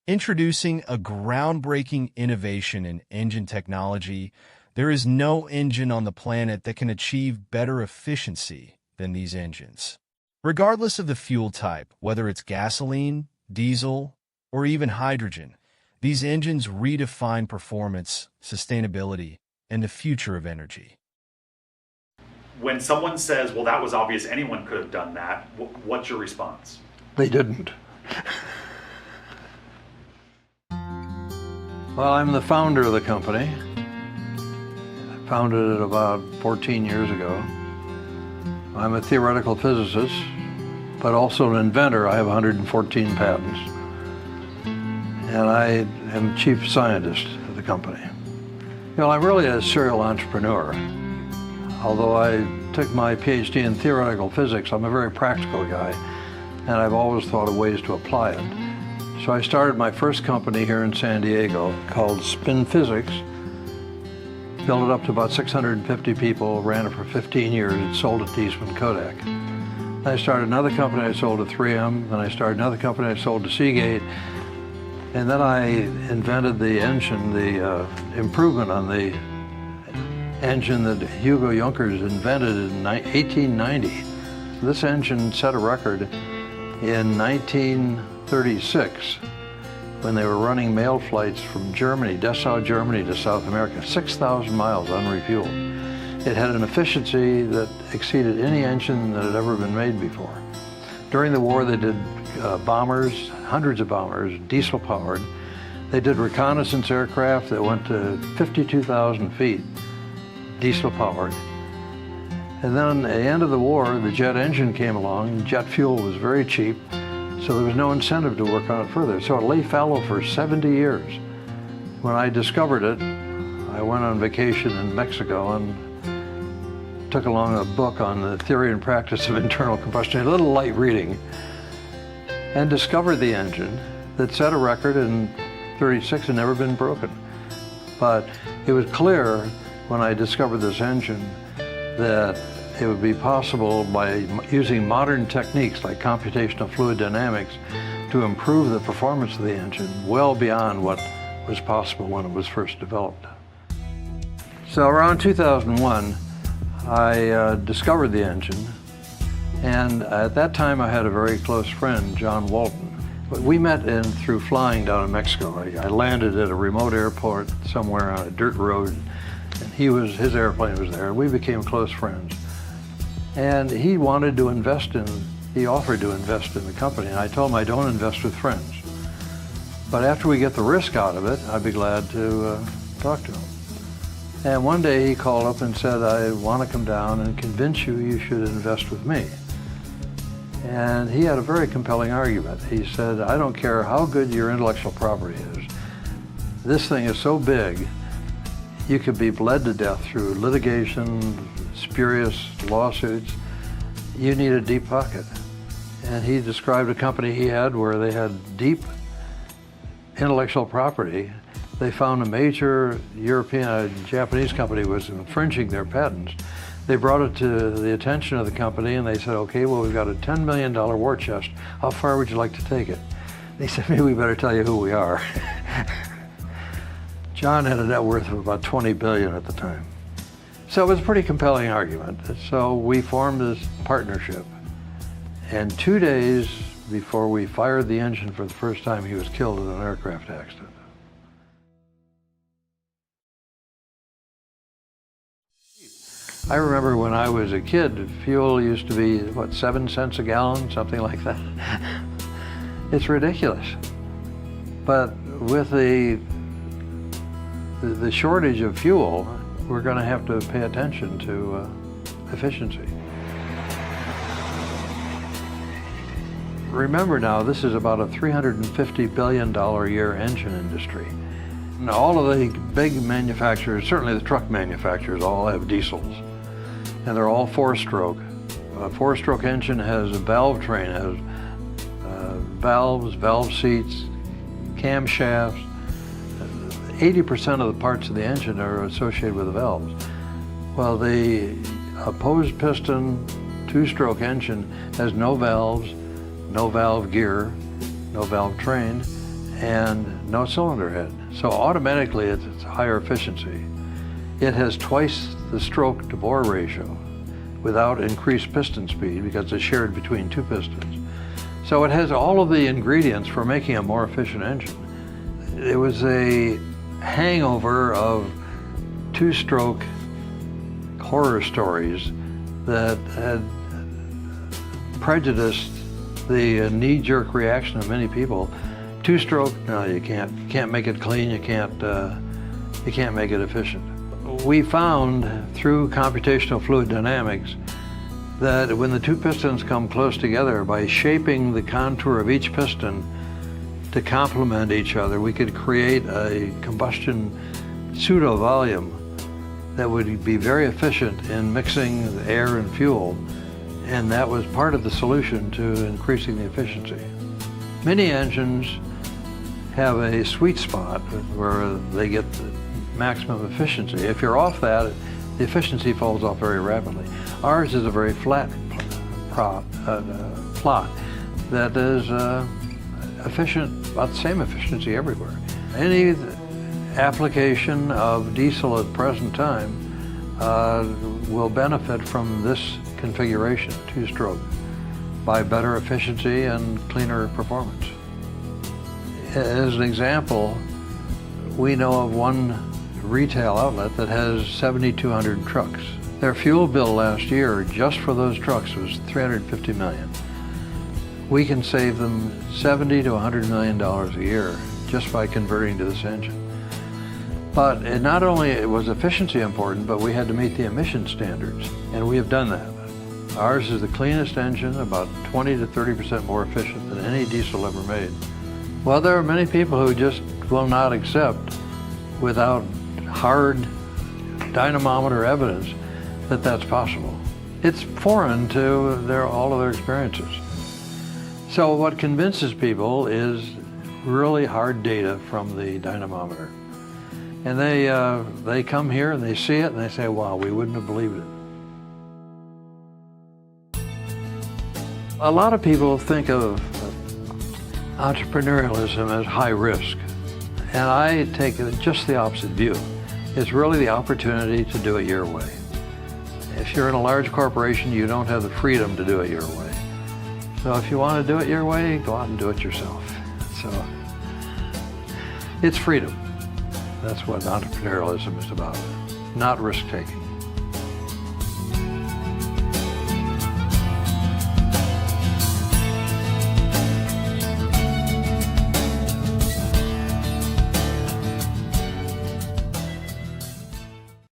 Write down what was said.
Introducing a groundbreaking innovation in engine technology, there is no engine on the planet that can achieve better efficiency than these engines. Regardless of the fuel type, whether it's gasoline, diesel, or even hydrogen, these engines redefine performance, sustainability, and the future of energy. When someone says, well, that was obvious, anyone could have done that, what's your response? They didn't. Well, I'm the founder of the company. I founded it about 14 years ago. I'm a theoretical physicist, but also an inventor. I have 114 patents. And I am chief scientist of the company. You know, I'm really a serial entrepreneur. Although I took my PhD in theoretical physics, I'm a very practical guy, and I've always thought of ways to apply it. So I started my first company here in San Diego called Spin Physics, built it up to about 650 people, ran it for 15 years, and sold it to Eastman Kodak. I started another company I sold to 3M, then I started another company I sold to Seagate, and then I invented the engine, the improvement on the engine that Hugo Junkers invented in 1890. This engine set a record in 1936 when they were running mail flights from Germany, Dessau, Germany to South America, 6,000 miles unrefueled. It had an efficiency that exceeded any engine that had ever been made before. During the war, they did bombers, hundreds of bombers, diesel powered. They did reconnaissance aircraft that went to 52,000 feet, diesel powered. And then at the end of the war, the jet engine came along. Jet fuel was very cheap, so there was no incentive to work on it further. So it lay fallow for 70 years. When I discovered it, I went on vacation in Mexico and took along a book on the theory and practice of internal combustion, a little light reading, and discovered the engine that set a record in 36 and never been broken. But it was clear when I discovered this engine that it would be possible by using modern techniques like computational fluid dynamics to improve the performance of the engine well beyond what was possible when it was first developed. So around 2001, I discovered the engine, and at that time I had a very close friend, John Walton. We met through flying down in Mexico. I landed at a remote airport somewhere on a dirt road, and his airplane was there, and we became close friends. And he offered to invest in the company, and I told him I don't invest with friends. But after we get the risk out of it, I'd be glad to talk to him. And one day he called up and said, I want to come down and convince you should invest with me. And he had a very compelling argument. He said, I don't care how good your intellectual property is. This thing is so big, you could be bled to death through litigation, spurious lawsuits. You need a deep pocket. And he described a company he had where they had deep intellectual property. They found a major European, Japanese company was infringing their patents. They brought it to the attention of the company and they said, okay, well, we've got a $10 million war chest. How far would you like to take it? They said, maybe we better tell you who we are. John had a net worth of about 20 billion at the time. So it was a pretty compelling argument. So we formed this partnership. And 2 days before we fired the engine for the first time, he was killed in an aircraft accident. I remember when I was a kid, fuel used to be, what, 7 cents a gallon, something like that. It's ridiculous. But with the shortage of fuel, we're going to have to pay attention to efficiency. Remember now, this is about a $350 billion a year engine industry. And all of the big manufacturers, certainly the truck manufacturers, all have diesels. And they're all four-stroke. A four-stroke engine has a valve train, has valves, valve seats, camshafts. 80% of the parts of the engine are associated with the valves. Well, the opposed piston two-stroke engine has no valves, no valve gear, no valve train, and no cylinder head. So automatically it's higher efficiency. It has twice the stroke to bore ratio without increased piston speed because it's shared between two pistons. So it has all of the ingredients for making a more efficient engine. It was a hangover of two-stroke horror stories that had prejudiced the knee-jerk reaction of many people. Two-stroke, no, you can't make it clean, you can't make it efficient. We found through computational fluid dynamics that when the two pistons come close together, by shaping the contour of each piston to complement each other, we could create a combustion pseudo-volume that would be very efficient in mixing air and fuel, and that was part of the solution to increasing the efficiency. Many engines have a sweet spot where they get the maximum efficiency. If you're off that, the efficiency falls off very rapidly. Ours is a very flat plot that is efficient, about the same efficiency everywhere. Any application of diesel at the present time will benefit from this configuration, two-stroke, by better efficiency and cleaner performance. As an example, we know of one retail outlet that has 7,200 trucks. Their fuel bill last year, just for those trucks, was $350 million. We can save them $70 to $100 million a year just by converting to this engine. But it not only was efficiency important, but we had to meet the emission standards, and we have done that. Ours is the cleanest engine, about 20 to 30% more efficient than any diesel ever made. Well, there are many people who just will not accept, without hard dynamometer evidence, that that's possible. It's foreign to all of their experiences. So what convinces people is really hard data from the dynamometer. And they come here and they see it and they say, wow, we wouldn't have believed it. A lot of people think of entrepreneurialism as high risk. And I take just the opposite view. It's really the opportunity to do it your way. If you're in a large corporation, you don't have the freedom to do it your way. So if you want to do it your way, go out and do it yourself. So it's freedom. That's what entrepreneurialism is about, not risk-taking.